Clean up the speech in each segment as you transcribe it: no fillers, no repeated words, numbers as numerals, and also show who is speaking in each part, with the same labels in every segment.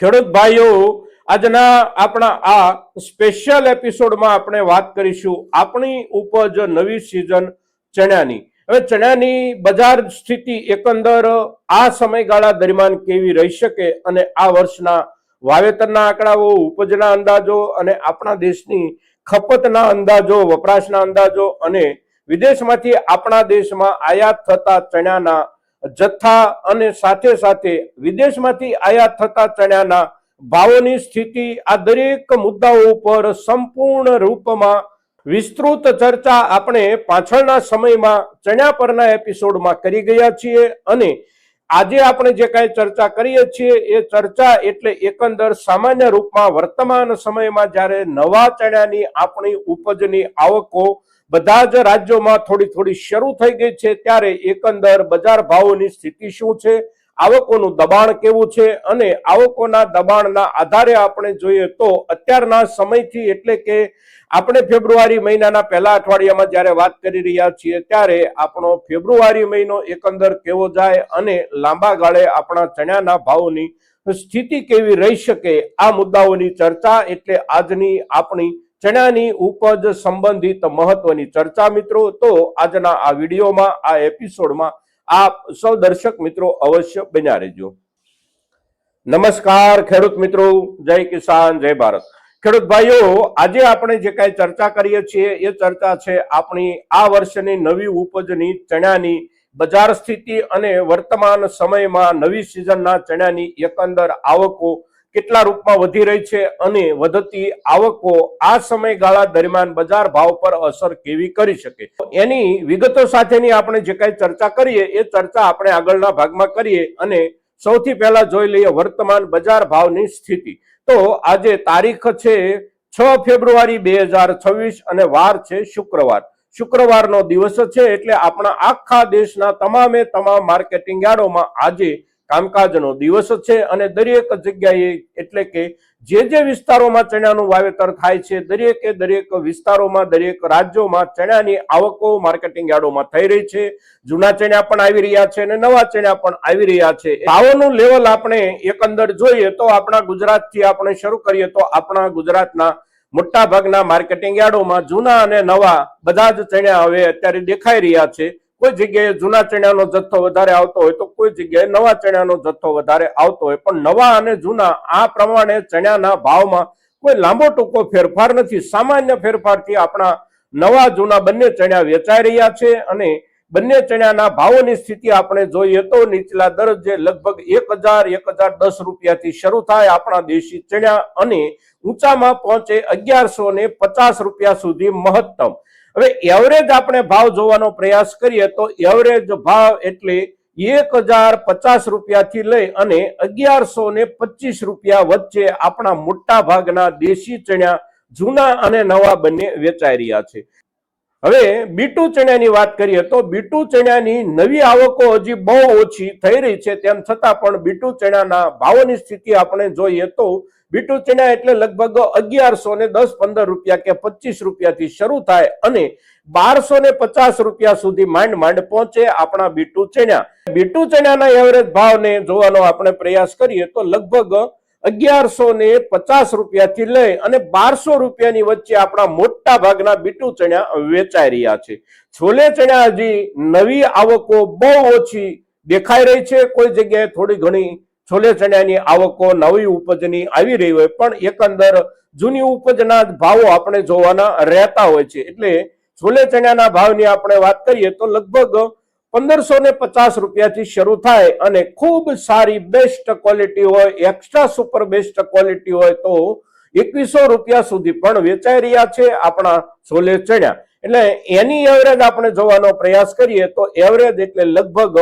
Speaker 1: ખેડૂત ભાઈઓ, આજના આપણા આ સ્પેશિયલ એપિસોડમાં આપણે વાત કરીશું આપણી ઉપજ નવી સિઝન ચણાની. હવે ચણાની બજાર સ્થિતિ એકંદર આ સમયગાળા દરમિયાન કેવી રહી શકે અને આ વર્ષના વાવેતરના આંકડાઓ, ઉપજના અંદાજો અને આપણા દેશની ખપતના અંદાજો, વપરાશના અંદાજો અને વિદેશમાંથી આપણા દેશમાં આયાત થતા ચણાના જથ્થા અને સાથે સાથે વિદેશમાંથી આયાત થતા ચણાના ભાવોની સ્થિતિ, આ દરેક મુદ્દાઓ ઉપર સંપૂર્ણ રૂપમાં વિસ્તૃત ચર્ચા આપણે પાછળના સમયમાં ચણા પરના એપિસોડમાં કરી ગયા છીએ અને આજે આપણે જે કાંઈ ચર્ચા કરીએ છીએ એ ચર્ચા એટલે એકંદર સામાન્ય રૂપમાં વર્તમાન સમયમાં જ્યારે નવા ચણાની આપણી ઉપજની આવકો બધા જ રાજ્યોમાં થોડી થોડી શરૂ થઈ ગઈ છે ત્યારે એકંદર બજાર ભાવોની સ્થિતિ શું છે, આવકોનું દબાણ કેવું છે અને આવકોના દબાણના આધારે આપણે જોઈએ તો અત્યારના સમયથી એટલે કે આપણે ફેબ્રુઆરી મહિનાના પહેલા અઠવાડિયામાં જ્યારે વાત કરી રહ્યા છીએ ત્યારે આપણો ફેબ્રુઆરી મહિનો એકંદર કેવો જાય અને લાંબા ગાળે આપણા ચણાના ભાવોની સ્થિતિ કેવી રહી શકે, આ મુદ્દાઓની ચર્ચા એટલે આજની આપણી ચણાની ઉપજ સંબંધિત મહત્વની ચર્ચા. મિત્રો, તો આજના આ વિડીયોમાં, આ એપિસોડમાં આપ સૌ દર્શક મિત્રો અવશ્ય બન્યા રહેજો. નમસ્કાર ખેડૂત મિત્રો, જય કિસાન, જય ભારત. ખેડૂત ભાઈઓ, આજે આપણે જે કાંઈ ચર્ચા કરીએ છીએ એ ચર્ચા છે આપણી આ વર્ષની નવી ઉપજની ચણાની બજાર સ્થિતિ અને વર્તમાન સમયમાં નવી સિઝનના ચણાની એકંદર આવકો કેટલા રૂપમાં વધી રહી છે અને વધતી આવકો આ સમયગાળા દરમિયાન બજાર ભાવ પર અસર કેવી કરી શકે, એની વિગતો સાથેની આપણે જે કાંઈ ચર્ચા કરીએ એ ચર્ચા આપણે આગળના ભાગમાં કરીએ અને સૌથી પહેલા જોઈ લઈએ વર્તમાન બજાર ભાવની સ્થિતિ. તો આજે તારીખ છે 6 ફેબ્રુઆરી 2026 અને વાર છે શુક્રવાર. શુક્રવારનો દિવસ છે એટલે આપણા આખા દેશના તમામે તમામ માર્કેટિંગ યાર્ડોમાં આજે કામકાજનો દિવસ છે અને દરેક જગ્યાએ એટલે કે જે વિસ્તારોમાં ચણાનું વાવેતર થાય છે દરેક વિસ્તારોમાં, દરેક રાજ્યોમાં ચણાની આવકો માર્કેટિંગ યાર્ડોમાં થઈ રહી છે. જૂના ચણા પણ આવી રહ્યા છે અને નવા ચણા પણ આવી રહ્યા છે. ભાવોનું લેવલ આપણે એકંદર જોઈએ તો આપણા ગુજરાતથી આપણે શરૂ કરીએ તો આપણા ગુજરાતના મોટા ભાગના માર્કેટિંગ યાર્ડોમાં જૂના અને નવા બધા જ ચણા હવે અત્યારે દેખાઈ રહ્યા છે. કોઈ જગ્યાએ જૂના ચણાનો જથ્થો વધારે આવતો હોય તો કોઈ જગ્યાએ નવા ચણાનો જથ્થો વધારે આવતો હોય, પણ નવા અને જૂના આ પ્રમાણે ચણાના ભાવમાં કોઈ લાંબો ટૂંકો ફેરફાર નથી. સામાન્ય ફેરફારથી આપણા નવા જૂના બંને ચણા વેચાઈ રહ્યા છે અને બંને ચણાના ભાવોની સ્થિતિ આપણે જોઈએ તો નીચલા દરજ્જે લગભગ 1010 રૂપિયાથી શરૂ થાય આપણા દેશી ચણા અને ઊંચામાં પહોંચે 1150 રૂપિયા સુધી મહત્તમ. હવે એવરેજ આપણે ભાવ જોવાનો પ્રયાસ કરીએ તો એવરેજ ભાવ એટલે 1050 રૂપિયાથી લઈ અને 1125 રૂપિયા વચ્ચે આપણા મોટા ભાગના દેશી ચણા જૂના અને નવા બંને વેચાઈ રહ્યા છે. હવે બીટુ ચણાની વાત કરીએ તો બીટુ ચણાની નવી આવકો હજી બહુ ઓછી થઈ રહી છે, તેમ છતાં પણ બીટુ ચણાના ભાવોની સ્થિતિ આપણે જોઈએ તો બીટુ ચણા એટલે લગભગ 1110-15 રૂપિયા કે 25 રૂપિયાથી શરૂ થાય અને 1250 રૂપિયા સુધી માંડ પહોંચે આપણા બીટુ ચણા. બીટુ ચણાના એવરેજ ભાવને જોવાનો આપણે પ્રયાસ કરીએ તો લગભગ 1150 રૂપિયાથી લઈ અને 1200 રૂપિયાની વચ્ચે આપણા મોટા ભાગના બીટુ ચણા વેચાઈ રહ્યા છે. છોલે ચણા હજી નવી આવકો બહુ ઓછી દેખાઈ રહી છે. કોઈ જગ્યાએ થોડી ઘણી છોલે ચણાની આવકો નવી ઉપજની આવી રહી હોય પણ એકંદર જૂની ઉપજના ભાવો આપણે જોવાના રહેતા હોય છે. એટલે છોલે ચણાના ભાવની આપણે વાત કરીએ તો લગભગ 1550 રૂપિયાથી શરૂ થાય અને ખૂબ સારી બેસ્ટ ક્વોલિટી હોય, એક્સ્ટ્રા સુપર બેસ્ટ ક્વોલિટી હોય તો 2100 રૂપિયા સુધી પણ વેચાઈ રહ્યા છે આપણા છોલે ચણા. એટલે એની એવરેજ આપણે જોવાનો પ્રયાસ કરીએ તો એવરેજ એટલે લગભગ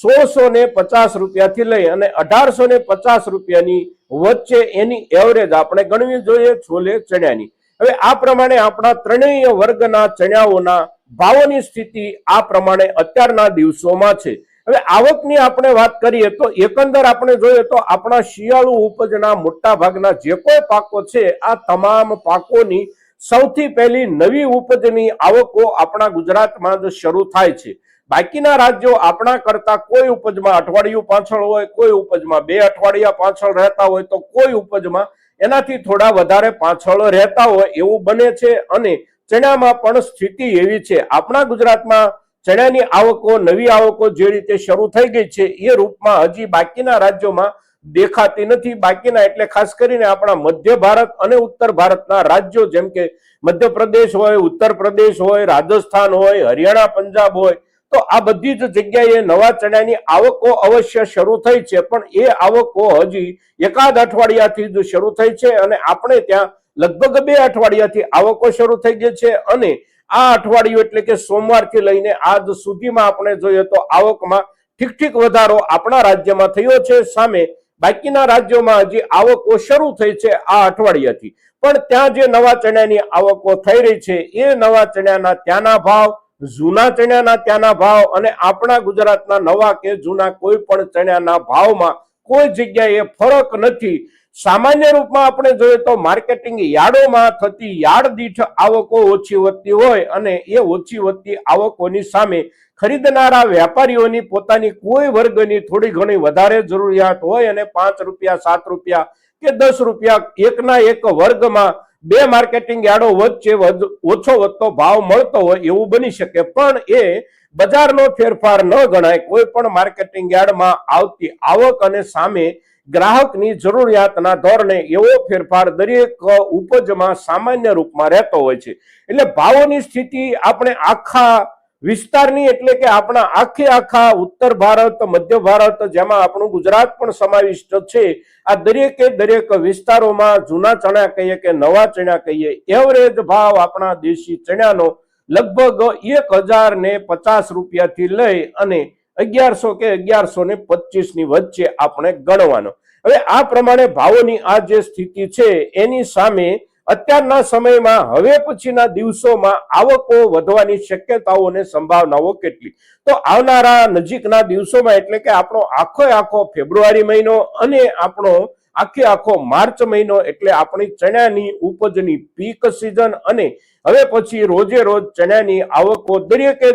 Speaker 1: 1650 રૂપિયાથી લઈ અને 1850 રૂપિયાની વચ્ચે એની એવરેજ આપણે ગણવી જોઈએ છોલે ચણાની. હવે આ પ્રમાણે આપણા ત્રણેય વર્ગના ચણાઓના ભાવોની સ્થિતિ આ પ્રમાણે અત્યારના દિવસોમાં છે. હવે આવકની આપણે વાત કરીએ તો એકંદર આપણે જોઈએ તો આપણા શિયાળુ ઉપજના મોટા ભાગના જે કોઈ પાકો છે આ તમામ પાકોની સૌથી પહેલી નવી ઉપજની આવકો આપણા ગુજરાતમાં જ શરૂ થાય છે. બાકીના રાજ્યો આપણા કરતા કોઈ ઉપજમાં અઠવાડિયું પાછળ હોય, કોઈ ઉપજમાં 2 અઠવાડિયા પાછળ રહેતા હોય, તો કોઈ ઉપજમાં એનાથી થોડા વધારે પાછળ રહેતા હોય એવું બને છે. અને ચણામાં પણ સ્થિતિ એવી છે. આપણા ગુજરાતમાં ચણાની આવકો, નવી આવકો જે રીતે શરૂ થઈ ગઈ છે એ રૂપમાં હજી બાકીના રાજ્યોમાં દેખાતી નથી. બાકીના એટલે ખાસ કરીને આપણા મધ્ય ભારત અને ઉત્તર ભારતના રાજ્યો, જેમ કે મધ્યપ્રદેશ હોય, ઉત્તર પ્રદેશ હોય, રાજસ્થાન હોય, હરિયાણા, પંજાબ હોય, તો આ બધી જ જગ્યાએ નવા ચણાની આવકો અવશ્ય શરૂ થઈ છે. પણ એ આવકો હજી એકાદ અઠવાડિયાથી જ શરૂ થઈ છે અને આપણે ત્યાં લગભગ 2 અઠવાડિયાથી આવકો શરૂ થઈ ગઈ છે. અને આ અઠવાડિયું એટલે કે સોમવારથી લઈને આજ સુધીમાં આપણે જોઈએ તો આવકમાં ઠીક વધારો આપણા રાજ્યમાં થયો છે. સામે બાકીના રાજ્યોમાં હજી આવકો શરૂ થઈ છે આ અઠવાડિયાથી. પણ ત્યાં જે નવા ચણાની આવકો થઈ રહી છે એ નવા ચણાના ત્યાંના ભાવ, જૂના ચણાના ત્યાંના ભાવ અને આપણા ગુજરાતના નવા કે જૂના કોઈ પણ ચણાના ભાવમાં કોઈ જગ્યાએ ફરક નથી. સામાન્ય રૂપમાં આપણે જોઈએ તો માર્કેટિંગ યાર્ડોમાં થતી યાર્ડ દીઠ આવકો ઓછી વધતી હોય અને એ ઓછી વધતી આવકોની સામે ખરીદનારા વેપારીઓની પોતાની કોઈ વર્ગની થોડી ઘણી વધારે જરૂરિયાત હોય અને 5 રૂપિયા, 7 રૂપિયા કે 10 રૂપિયા એકના એક વર્ગમાં 2 માર્કેટિંગ યાર્ડો વચ્ચે ઓછો વધતો ભાવ મળતો હોય એવું બની શકે. પણ એ બજારનો ફેરફાર ન ગણાય. કોઈ પણ માર્કેટિંગ યાર્ડમાં આવતી આવક અને સામે ગ્રાહકની જરૂરિયાતના ધોરણે એવો ફેરફાર દરેક ઉપજમાં સામાન્ય રૂપમાં રહેતો હોય છે. એટલે ભાવોની સ્થિતિ આપણે આખા વિસ્તારની એટલે કે આપણા આખા ઉત્તર ભારત, મધ્ય ભારત, જેમાં આપણું ગુજરાત પણ સમાવિષ્ટ છે, આ દરેક વિસ્તારોમાં જૂના ચણા કહીએ કે નવા ચણા કહીએ, એવરેજ ભાવ આપણા દેશી ચણાનો લગભગ 1050 રૂપિયાથી લઈ અને 1100 કે 1125 ની વચ્ચે આપણે ગણવાનો. હવે આ પ્રમાણે ભાવોની આ જે સ્થિતિ છે એની સામે અત્યારના સમયમાં હવે પછીના દિવસોમાં આવકો વધવાની શક્યતાઓ અને સંભાવનાઓ કેટલી? તો આવનારા નજીકના દિવસોમાં એટલે કે આપણો આખો ફેબ્રુઆરી મહિનો અને આપણો આખો માર્ચ મહિનો એટલે આપણી ચણાની ઉપજની પીક સિઝન અને હવે પછી રોજે રોજ ચણાની આવકો દરેક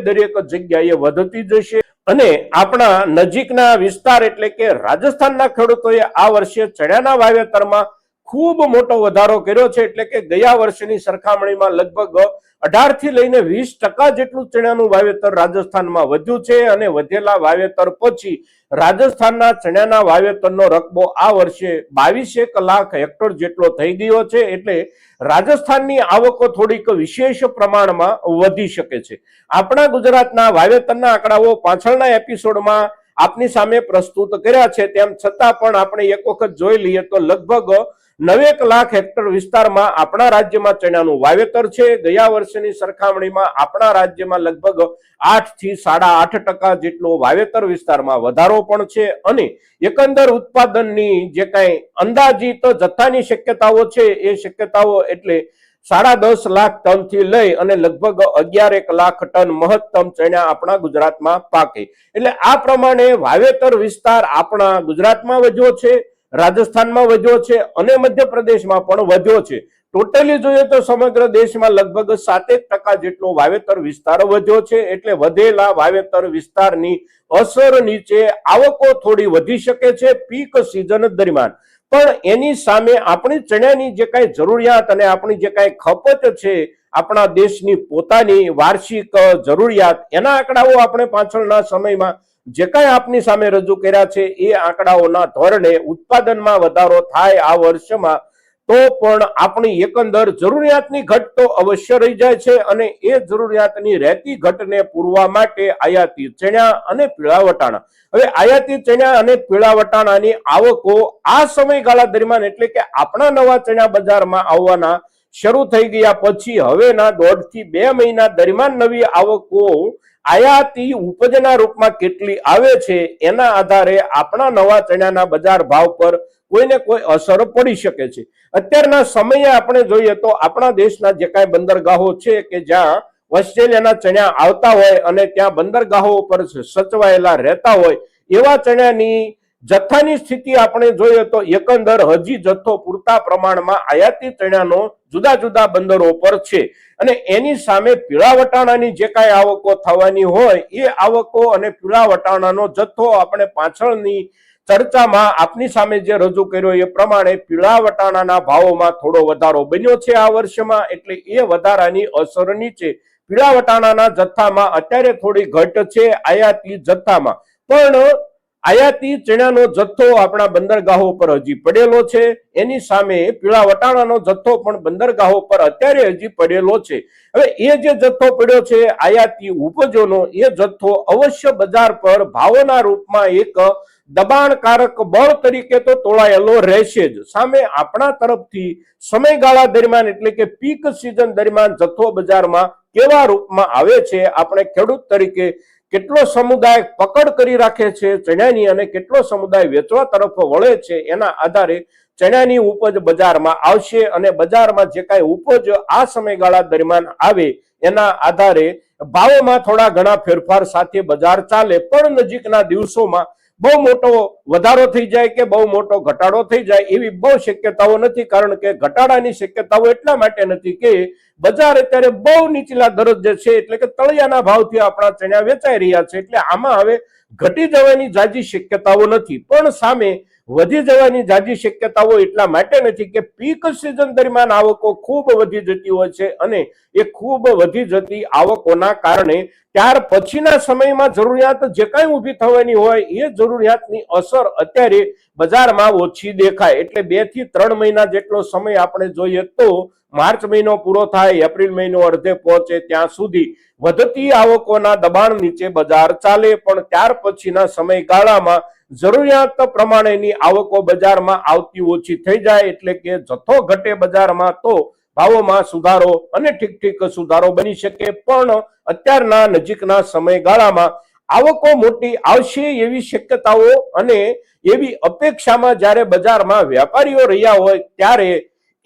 Speaker 1: જગ્યાએ વધતી જશે. અને આપણા નજીકના વિસ્તાર એટલે કે રાજસ્થાનના ખેડૂતોએ આ વર્ષે ચણાના વાવેતરમાં ખૂબ મોટો વધારો કર્યો છે. એટલે કે ગયા વર્ષની સરખામણીમાં લગભગ 18 થી લઈને 20% જેટલું ચણાનું વાવેતર રાજસ્થાનમાં વધ્યું છે. અને વધેલા વાવેતર પછી રાજસ્થાનના ચણાના વાવેતરનો રકબો આ વર્ષે 22 લાખ હેક્ટર જેટલો થઈ ગયો છે. એટલે રાજસ્થાનની આવકો થોડીક વિશેષ પ્રમાણમાં વધી શકે છે. આપણા ગુજરાતના વાવેતરના આંકડાઓ પાછળના એપિસોડમાં આપની સામે પ્રસ્તુત કર્યા છે. તેમ છતાં પણ આપણે એક વખત જોઈ લઈએ તો લગભગ 9 લાખ હેક્ટર વિસ્તારમાં આપણા રાજ્યમાં ચણાનું વાવેતર છે. ગયા વર્ષની સરખામણીમાં આપણા રાજ્યમાં લગભગ 8 થી 8.5% જેટલો વાવેતર વિસ્તારમાં વધારો પણ છે. અને એકંદર ઉત્પાદનની જે કાંઈ અંદાજિત જથ્થાની શક્યતાઓ છે એ શક્યતાઓ એટલે 10.5 લાખ ટન થી લઈ અને લગભગ 11 લાખ ટન મહત્તમ ચણા આપણા ગુજરાતમાં પાકે. એટલે આ પ્રમાણે વાવેતર વિસ્તાર આપણા ગુજરાતમાં વધ્યો છે, રાજસ્થાનમાં વધ્યો છે અને મધ્યપ્રદેશમાં પણ વધ્યો છે. ટોટલી જોઈએ તો સમગ્ર દેશમાં લગભગ 7% જેટલો વાવેતર વિસ્તાર વધ્યો છે. એટલે વધેલા વાવેતર વિસ્તારની અસર નીચે આવકો થોડી વધી શકે છે પીક સિઝન દરમિયાન. પણ એની સામે આપણી ચણાની જે કાંઈ જરૂરિયાત અને આપણી જે કાંઈ ખપત છે, આપણા દેશની પોતાની વાર્ષિક જરૂરિયાત, એના આંકડાઓ આપણે પાછળના સમયમાં જે કાંઈ આપની સામે રજૂ કર્યા છે એ આંકડાઓના ધોરણે ઉત્પાદનમાં વધારો થાય આ વર્ષમાં તો પણ આપણી એકંદર જરૂરિયાતની ઘટ તો અવશ્ય રહી જાય છે. અને એ જરૂરિયાતની રહેતી ઘટને પૂરવા માટે આયાતી ચણા અને પીળા વટાણા, હવે આયાતી ચણા અને પીળા વટાણાની આવકો આ સમયગાળા દરમિયાન એટલે કે આપણા નવા ચણા બજારમાં આવવાના શરૂ થઈ ગયા પછી હવેના 1.5 થી 2 મહિના દરમિયાન નવી આવકો આયાતી ઉપજના રૂપમાં કેટલી આવે છે એના આધારે આપણા નવા ચણાના બજાર ભાવ પર કોઈને કોઈ અસર પડી શકે છે. અત્યારના સમયે આપણે જોઈએ તો આપણા દેશના જે કાંઈ બંદરગાહો છે કે જ્યાં ઓસ્ટ્રેલિયાના ચણા આવતા હોય અને ત્યાં બંદરગાહો ઉપર સચવાયેલા રહેતા હોય એવા ચણાની જથ્થાની સ્થિતિ આપણે જોઈએ તો એકંદર હજી જથ્થો પૂરતા પ્રમાણમાં આયાતી ચણાનો જુદા જુદા બંદરો પર છે અને એની સામે પીળા વટાણાની જે કાંઈ આવકો થવાની હોય એ આવકો અને પીળા વટાણાનો જથ્થો આપણે પાછળની ચર્ચામાં આપની સામે જે રજૂ કર્યો એ પ્રમાણે પીળા વટાણાના ભાવોમાં થોડો વધારો બન્યો છે આ વર્ષમાં, એટલે એ વધારાની અસર નીચે પીળા વટાણાના જથ્થામાં અત્યારે થોડી ઘટ છે આયાતી જથ્થામાં, પણ આયાતી ચણાનો જથ્થો આપણા બંદરગાહો પર હજી પડેલો છે, એની સામે પીળા વટાણાનો જથ્થો પણ બંદરગાહો પર અત્યારે હજી પડેલો છે। હવે એ જે જથ્થો પડ્યો છે આયાતી ઉપજોનો, એ જથ્થો અવશ્ય બજાર પર ભાવોના રૂપમાં એક દબાણકારક બળ તરીકે તો તોળાયેલો રહેશે જ। સામે આપણા તરફથી સમયગાળા દરમિયાન એટલે કે પીક સિઝન દરમિયાન જથ્થો બજારમાં કેવા રૂપમાં આવે છે, આપણે ખેડૂત તરીકે કેટલો સમુદાય પકડ કરી રાખે છે ચણાની અને કેટલો સમુદાય વેચવા તરફ વળે છે, એના આધારે ચણાની ઉપજ બજારમાં આવશે અને બજારમાં જે કાંઈ ઉપજ આ સમયગાળા દરમિયાન આવે એના આધારે ભાવોમાં થોડા ઘણા ફેરફાર સાથે બજાર ચાલે, પણ નજીકના દિવસોમાં બહુ મોટો વધારો થઈ જાય કે બહુ મોટો ઘટાડો થઈ જાય એવી બહુ શક્યતાઓ નથી, કારણ કે ઘટાડાની શક્યતાઓ એટલા માટે નથી કે બજાર અત્યારે બહુ નીચલા દરજ્જે છે, એટલે કે તળિયાના ભાવથી આપણા ચણા વેચાઈ રહ્યા છે, એટલે આમાં હવે ઘટી જવાની જાજી શક્યતાઓ નથી, પણ સામે વધી જવાની જાજી શક્યતાઓ એટલા માટે નથી કે પીક સિઝન દરમિયાન આવકો ખૂબ વધી જતી હોય છે અને એ ખૂબ વધી જતી આવકોના કારણે ત્યાર પછીના સમયમાં જરૂરિયાત જે કાંઈ ઊભી થવાની હોય એ જરૂરિયાતની અસર અત્યારે બજારમાં ઓછી દેખાય, એટલે 2 થી 3 મહિના જેટલો સમય આપણે જોઈએ તો માર્ચ મહિનો પૂરો થાય, એપ્રિલ મહિનો અડધે પહોંચે ત્યાં સુધી વધતી આવકોના દબાણ નીચે બજાર ચાલે, પણ ત્યાર પછીના સમયગાળામાં જરૂરિયાત પ્રમાણેની આવકો બજારમાં આવતી ઓછી થઈ જાય, એટલે કે જથ્થો ઘટે બજારમાં તો ભાવોમાં સુધારો અને ઠીક સુધારો બની શકે, પણ અત્યારના નજીકના સમયગાળામાં આવકો મોટી આવશે એવી શક્યતાઓ અને એવી અપેક્ષામાં જ્યારે બજારમાં વેપારીઓ રહ્યા હોય ત્યારે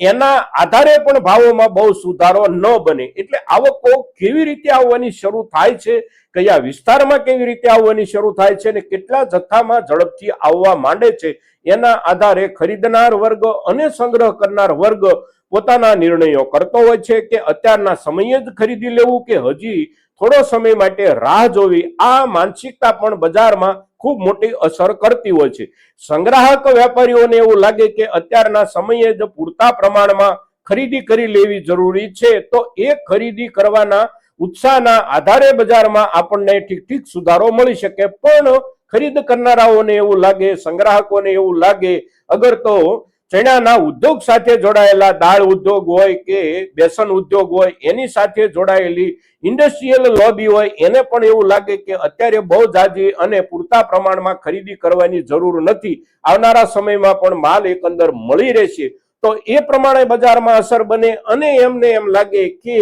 Speaker 1: એના આધારે પણ ભાવોમાં બહુ સુધારો ન બને, એટલે આવકો કેવી રીતે આવવાની શરૂ થાય છે, કયા વિસ્તારમાં કેવી રીતે આવવાની શરૂ થાય છે અને કેટલા જથ્થામાં ઝડપથી આવવા માંડે છે એના આધારે ખરીદનાર વર્ગ અને સંગ્રહ કરનાર વર્ગ પોતાના નિર્ણયો કરતો હોય છે કે અત્યારના સમયે જ ખરીદી લેવું કે હજી થોડો સમય માટે રાહ જોવી। આ માનસિકતા પણ બજારમાં ખૂબ મોટી અસર કરતી હોય છે। સંગ્રાહક વેપારીઓને એવું લાગે કે અત્યારના સમયે જ પૂરતા પ્રમાણમાં ખરીદી કરી લેવી જરૂરી છે, તો એ ખરીદી કરવાના ઉત્સાહના આધારે બજારમાં આપણને ઠીક સુધારો મળી શકે, પણ ખરીદ કરનારાઓને એવું લાગે, સંગ્રાહકોને એવું લાગે, અગર તો ચણાના ઉદ્યોગ સાથે જોડાયેલા દાળ ઉદ્યોગ હોય કે બેસન ઉદ્યોગ હોય એની સાથે જોડાયેલી ઇન્ડસ્ટ્રીયલ લોબી હોય એને પણ એવું લાગે કે અત્યારે બહુ જાજી અને પૂરતા પ્રમાણમાં ખરીદી કરવાની જરૂર નથી, આવનારા સમયમાં પણ માલ એકંદર મળી રહેશે, તો એ પ્રમાણે બજારમાં અસર બને અને એમને એમ લાગે કે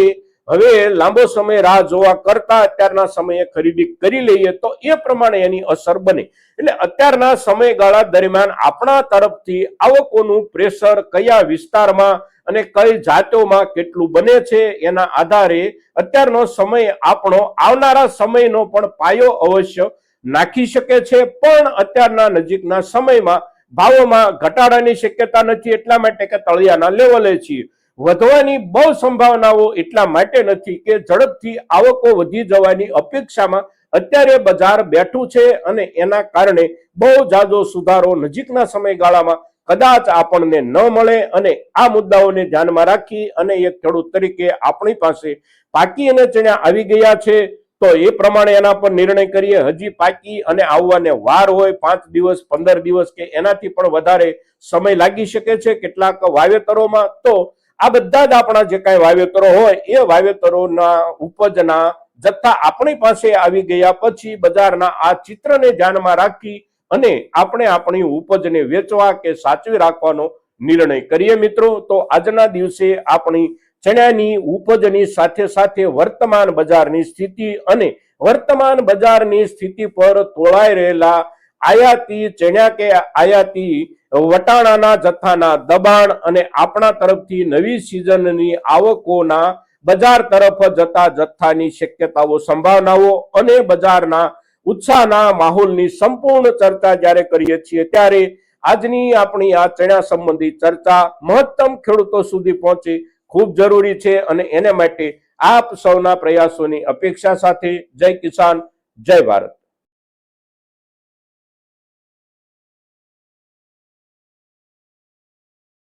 Speaker 1: હવે લાંબો સમય રાહ જોવા કરતા અત્યારના સમયે ખરીદી કરી લઈએ તો એ પ્રમાણે એની અસર બને। એટલે અત્યારના સમયગાળા દરમિયાન આપણા તરફથી આવકોનું પ્રેશર કયા વિસ્તારમાં અને કઈ જાતોમાં કેટલું બને છે એના આધારે અત્યારનો સમય આપણો આવનારા સમયનો પણ પાયો અવશ્ય નાખી શકે છે, પણ અત્યારના નજીકના સમયમાં ભાવોમાં ઘટાડાની શક્યતા નથી, એટલા માટે કે તળિયાના લેવલે છીએ, વધવાની બહુ સંભાવનાઓ એટલા માટે નથી કે ઝડપથી આવકો વધી જવાની અપેક્ષામાં અત્યારે બજાર બેઠું છે અને એના કારણે બહુ જાજો સુધારો નજીકના સમયગાળામાં કદાચ આપણને ન મળે, અને આ મુદ્દાઓને ધ્યાનમાં રાખી અને એક ખેડૂત તરીકે આપણી પાસે પાકી અને ચણા આવી ગયા છે તો એ પ્રમાણે એના પર નિર્ણય કરીએ। હજી પાકી અને આવવાને વાર હોય 5 દિવસ 15 દિવસ કે એનાથી પણ વધારે સમય લાગી શકે છે કેટલાક વાવેતરોમાં, તો આ બધા જ આપણા જે કાંઈ વાવેતરો હોય એ વાવેતરોના ઉપજના જથ્થા આપણી પાસે આવી ગયા પછી બજારના આ ચિત્રને ધ્યાનમાં રાખી અને આપણે આપણી ઉપજને વેચવા કે સાચવી રાખવાનો નિર્ણય કરીએ। મિત્રો, તો આજના દિવસે આપણી ચણાની ઉપજની સાથે સાથે વર્તમાન બજારની સ્થિતિ અને વર્તમાન બજારની સ્થિતિ પર તોળાઈ રહેલા આયાતી ચણા કે આયાતી વટાણાના જથ્થાના દબાણ અને આપણા તરફથી નવી સિઝનની આવકોના બજાર તરફ જતા જથ્થાની શક્યતાઓ સંભાવનાઓ અને બજારના ઉત્સાહના માહોલની સંપૂર્ણ ચર્ચા જ્યારે કરીએ છીએ ત્યારે આજની આપણી આ ચણા સંબંધી ચર્ચા મહત્તમ ખેડૂતો સુધી પહોંચે ખૂબ જરૂરી છે અને એને માટે આપ સૌના પ્રયાસોની અપેક્ષા સાથે જય કિસાન જય ભારત.